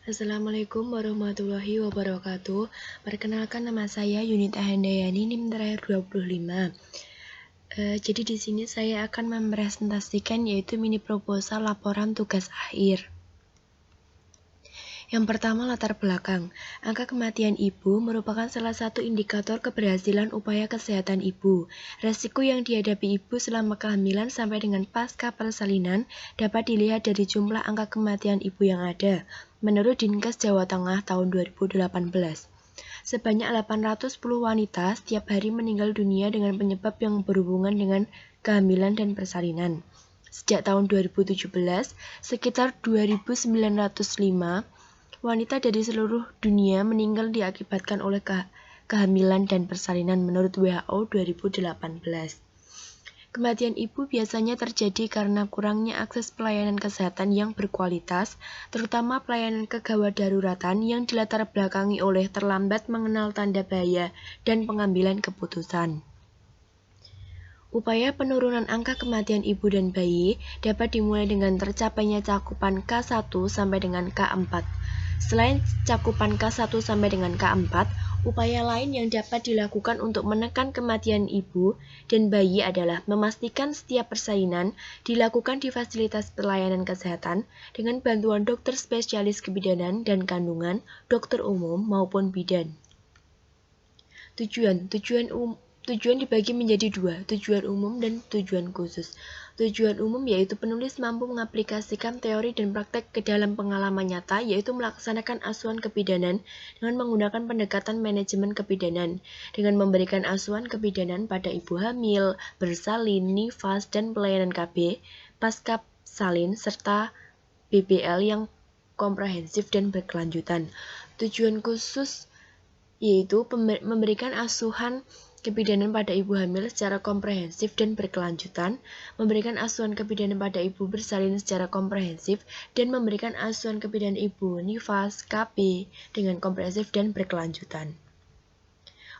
Assalamualaikum warahmatullahi wabarakatuh. Perkenalkan, nama saya Yunita Handayani, NIM terakhir 25. Jadi di sini saya akan mempresentasikan yaitu mini proposal laporan tugas akhir. Yang pertama, latar belakang. Angka kematian ibu merupakan salah satu indikator keberhasilan upaya kesehatan ibu. Resiko yang dihadapi ibu selama kehamilan sampai dengan pasca persalinan dapat dilihat dari jumlah angka kematian ibu yang ada. Menurut Dinkes Jawa Tengah tahun 2018, sebanyak 810 wanita setiap hari meninggal dunia dengan penyebab yang berhubungan dengan kehamilan dan persalinan. Sejak tahun 2017, sekitar 2.905 wanita dari seluruh dunia meninggal diakibatkan oleh kehamilan dan persalinan menurut WHO 2018. Kematian ibu biasanya terjadi karena kurangnya akses pelayanan kesehatan yang berkualitas, terutama pelayanan kegawat daruratan yang dilatar belakangi oleh terlambat mengenal tanda bahaya dan pengambilan keputusan. Upaya penurunan angka kematian ibu dan bayi dapat dimulai dengan tercapainya cakupan K1 sampai dengan K4. Selain cakupan K1 sampai dengan K4, upaya lain yang dapat dilakukan untuk menekan kematian ibu dan bayi adalah memastikan setiap persalinan dilakukan di fasilitas pelayanan kesehatan dengan bantuan dokter spesialis kebidanan dan kandungan, dokter umum maupun bidan. Tujuan dibagi menjadi dua, tujuan umum dan tujuan khusus. Tujuan umum yaitu penulis mampu mengaplikasikan teori dan praktek ke dalam pengalaman nyata, yaitu melaksanakan asuhan kebidanan dengan menggunakan pendekatan manajemen kebidanan, dengan memberikan asuhan kebidanan pada ibu hamil, bersalin, nifas, dan pelayanan KB, pasca salin, serta BBL yang komprehensif dan berkelanjutan. Tujuan khusus yaitu memberikan asuhan kebidanan pada ibu hamil secara komprehensif dan berkelanjutan, memberikan asuhan kebidanan pada ibu bersalin secara komprehensif, dan memberikan asuhan kebidanan ibu nifas KB dengan komprehensif dan berkelanjutan.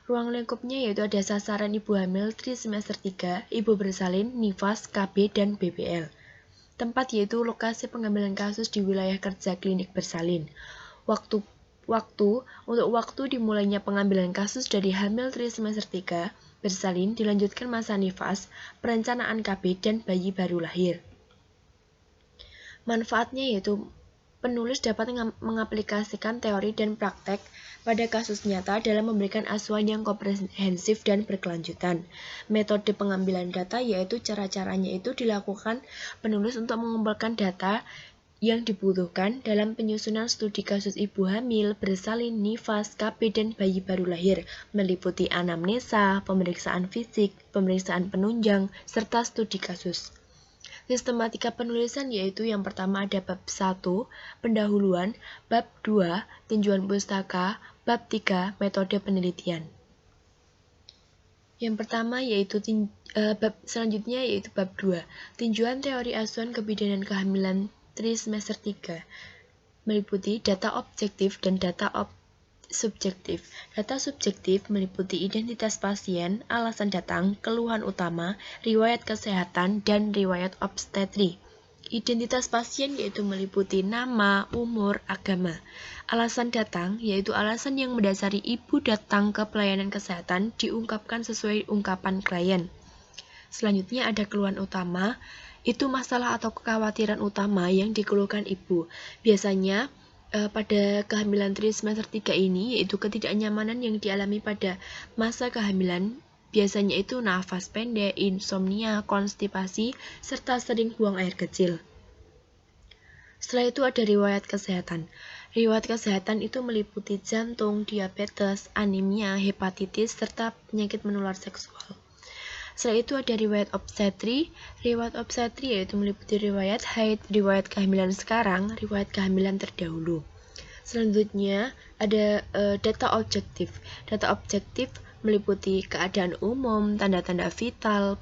Ruang lingkupnya yaitu ada sasaran ibu hamil trimester 3, ibu bersalin, nifas, KB, dan BBL. Tempat yaitu lokasi pengambilan kasus di wilayah kerja klinik bersalin. Untuk waktu dimulainya pengambilan kasus dari hamil trimester 3, bersalin, dilanjutkan masa nifas, perencanaan KB, dan bayi baru lahir. Manfaatnya yaitu penulis dapat mengaplikasikan teori dan praktek pada kasus nyata dalam memberikan asuhan yang komprehensif dan berkelanjutan. Metode pengambilan data yaitu cara-caranya itu dilakukan penulis untuk mengumpulkan data yang dibutuhkan dalam penyusunan studi kasus ibu hamil, bersalin, nifas, KB, dan bayi baru lahir, meliputi anamnesa, pemeriksaan fisik, pemeriksaan penunjang, serta studi kasus. Sistematika penulisan yaitu yang pertama ada bab 1, pendahuluan, bab 2, tinjauan pustaka, bab 3, metode penelitian. Yang pertama yaitu bab selanjutnya yaitu bab 2, tinjauan teori asuhan kebidanan kehamilan trimester 3, meliputi data objektif dan data subjektif. Data subjektif meliputi identitas pasien, alasan datang, keluhan utama, riwayat kesehatan, dan riwayat obstetri. Identitas pasien yaitu meliputi nama, umur, agama. Alasan datang yaitu alasan yang mendasari ibu datang ke pelayanan kesehatan diungkapkan sesuai ungkapan klien. Selanjutnya ada keluhan utama, itu masalah atau kekhawatiran utama yang dikeluhkan ibu. Biasanya pada kehamilan trimester 3 ini yaitu ketidaknyamanan yang dialami pada masa kehamilan, biasanya itu nafas pendek, insomnia, konstipasi, serta sering buang air kecil. Setelah itu ada riwayat kesehatan. Riwayat kesehatan itu meliputi jantung, diabetes, anemia, hepatitis, serta penyakit menular seksual. Setelah itu ada riwayat obstetri. Riwayat obstetri yaitu meliputi riwayat haid, riwayat kehamilan sekarang, riwayat kehamilan terdahulu. Selanjutnya ada data objektif. Data objektif meliputi keadaan umum, tanda-tanda vital,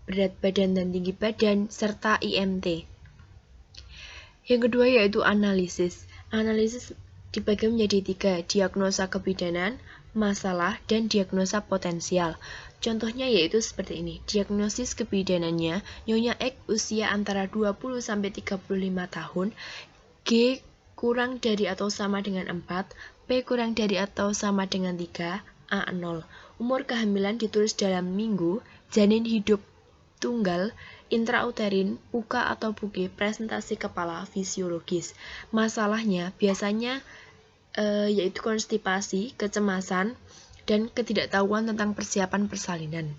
berat badan dan tinggi badan, serta IMT. Yang kedua yaitu analisis. Analisis dibagi menjadi 3, diagnosa kebidanan, masalah, dan diagnosa potensial. Contohnya yaitu seperti ini. Diagnosis kebidanannya, Nyonya X usia antara 20-35 tahun, G kurang dari atau sama dengan 4, P kurang dari atau sama dengan 3, A 0. Umur kehamilan ditulis dalam minggu, janin hidup tunggal, intrauterin, puka atau buki, presentasi kepala, fisiologis. Masalahnya biasanya yaitu konstipasi, kecemasan, dan ketidaktahuan tentang persiapan persalinan.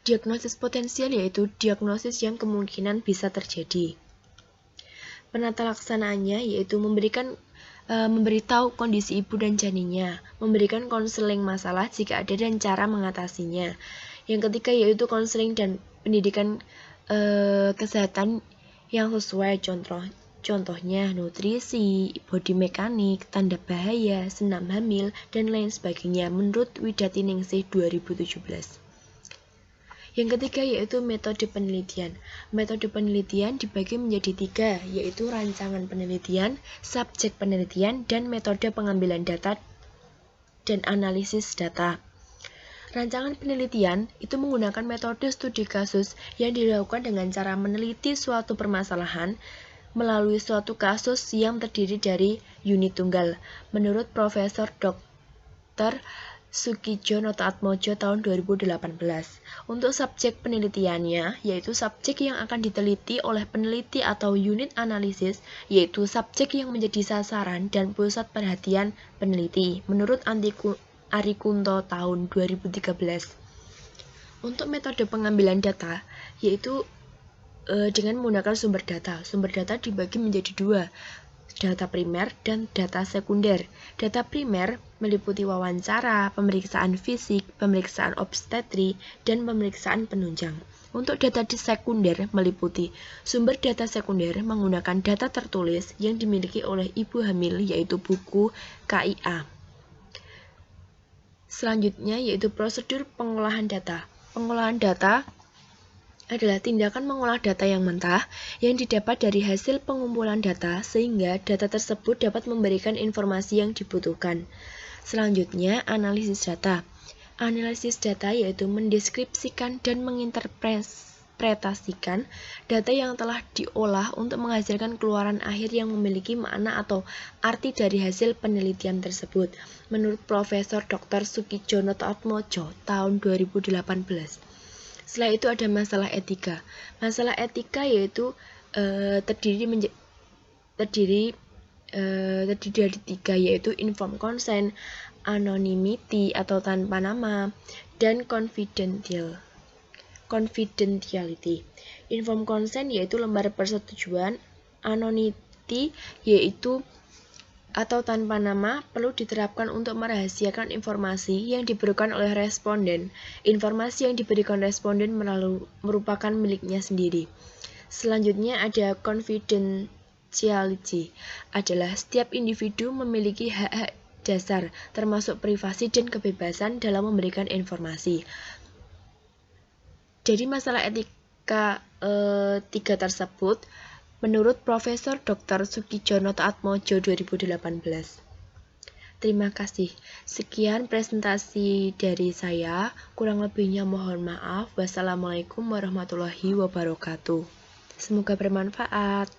Diagnosis potensial yaitu diagnosis yang kemungkinan bisa terjadi. Penata laksanaannya yaitu memberitahu kondisi ibu dan janinnya, memberikan konseling masalah jika ada dan cara mengatasinya. Yang ketiga yaitu konseling dan pendidikan kesehatan yang sesuai, contohnya nutrisi, body mekanik, tanda bahaya, senam hamil, dan lain sebagainya menurut Widati Ningsih 2017. Yang ketiga yaitu metode penelitian. Metode penelitian dibagi menjadi 3, yaitu rancangan penelitian, subjek penelitian, dan metode pengambilan data dan analisis data. Rancangan penelitian itu menggunakan metode studi kasus yang dilakukan dengan cara meneliti suatu permasalahan melalui suatu kasus yang terdiri dari unit tunggal. Menurut Profesor Dr. Sukidjo Notoatmojo tahun 2018. Untuk subjek penelitiannya, yaitu subjek yang akan diteliti oleh peneliti atau unit analisis, yaitu subjek yang menjadi sasaran dan pusat perhatian peneliti, menurut Arikunto tahun 2013. Untuk metode pengambilan data, yaitu dengan menggunakan sumber data. Sumber data dibagi menjadi 2, data primer dan data sekunder. Data primer meliputi wawancara, pemeriksaan fisik, pemeriksaan obstetri, dan pemeriksaan penunjang. Untuk data sekunder meliputi sumber data sekunder menggunakan data tertulis yang dimiliki oleh ibu hamil, yaitu buku KIA. Selanjutnya yaitu prosedur pengolahan data. Pengolahan data adalah tindakan mengolah data yang mentah yang didapat dari hasil pengumpulan data sehingga data tersebut dapat memberikan informasi yang dibutuhkan. Selanjutnya, analisis data. Analisis data yaitu mendeskripsikan dan menginterpretasikan data yang telah diolah untuk menghasilkan keluaran akhir yang memiliki makna atau arti dari hasil penelitian tersebut. Menurut Profesor Dr. Sukidjo Notoatmojo tahun 2018. Setelah itu ada masalah etika. Masalah etika yaitu terdiri dari 3, yaitu informed consent, anonymity atau tanpa nama, dan confidentiality. Informed consent yaitu lembar persetujuan, anonymity yaitu atau tanpa nama perlu diterapkan untuk merahasiakan informasi yang diberikan oleh responden. Informasi yang diberikan responden merupakan miliknya sendiri. Selanjutnya ada confidentiality, adalah setiap individu memiliki hak-hak dasar termasuk privasi dan kebebasan dalam memberikan informasi. Jadi masalah etika 3 tersebut menurut Profesor Dr. Sukidjo Notoatmojo 2018. Terima kasih. Sekian presentasi dari saya. Kurang lebihnya mohon maaf. Wassalamualaikum warahmatullahi wabarakatuh. Semoga bermanfaat.